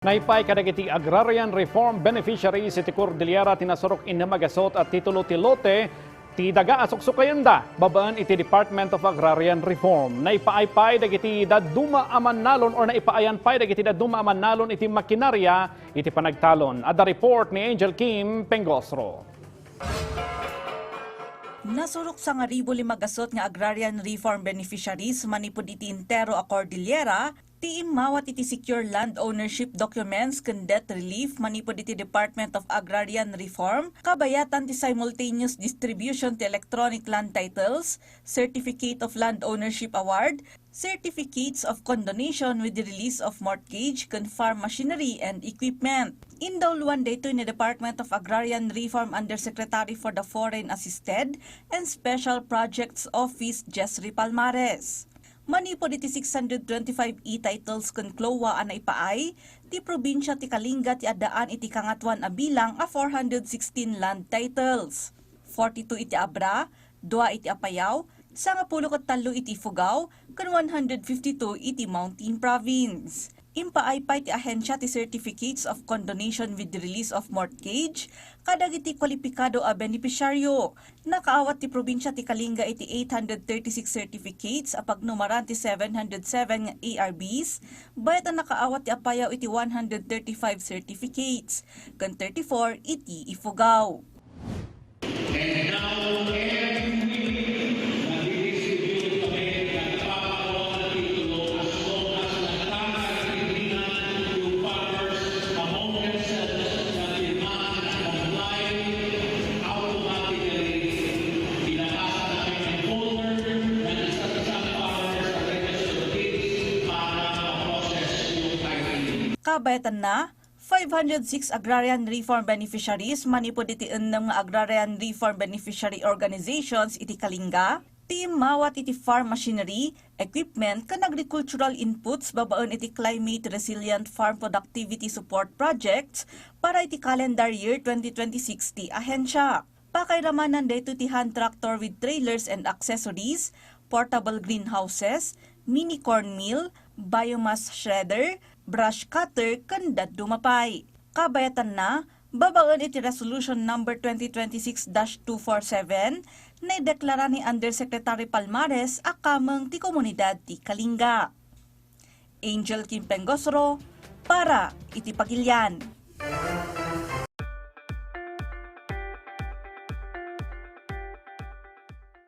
Naipay kadagiti Agrarian Reform Beneficiaries iti Cordillera tinasurok inamagasot at titulo ti lote ti daga asuksukayanda babaan iti Department of Agrarian Reform. Naipaaypay dagiti daduma aman nalon or naipaayanpay dagiti daduma aman nalon iti makinarya iti panagtalon. At the report ni Anjel Kim Pengosro. Nasurok sa nga 1,500 nga Agrarian Reform Beneficiaries manipod iti intero a Cordillera, ti imawat iti secure land ownership documents ken debt relief manipod iti Department of Agrarian Reform, kabayatan ti simultaneous distribution ti electronic land titles, certificate of land ownership award, certificates of condonation with the release of mortgage ken farm machinery and equipment. Indawluan dito ni Department of Agrarian Reform Undersecretary for the Foreign Assisted and Special Projects Office Jesri Palmares. Manipod iti 625 e-titles ken CLOA ana ipaay, ti probinsya ti Kalinga ti addaan iti kangatuan a bilang a 416 land titles. 42 iti Abra, 2 iti Apayao, 13 iti Ifugao, ken 152 iti Mountain Province. Impaaypay ti ahensya ti certificates of condonation with the release of mortgage, kadagiti kwalipikado a benepisyaryo. Nakaawat ti probinsya ti Kalinga iti 836 certificates a pagnumaran ti 707 ARBs, bayat ang nakaawat ti Apayao iti 135 certificates, kan 34 iti Ifugao. And now, Kabayatan na, 506 Agrarian Reform Beneficiaries manipod iti ennem nga Agrarian Reform Beneficiary Organizations iti Kalinga, ti mawat iti farm machinery, equipment ken agricultural inputs babaen iti climate resilient farm productivity support projects para iti calendar year 2026 ti ahensya. Pakairamanan dayto ti hand tractor with trailers and accessories, portable greenhouses, mini corn mill, biomass shredder, brush cutter, ken dumapay. Kabayatan na, babaen iti Resolution number 2026-247 na ideklara ni Undersecretary Palmares akamang ti komunidad ti Kalinga. Anjel Kim Pengosro para iti Pagilian.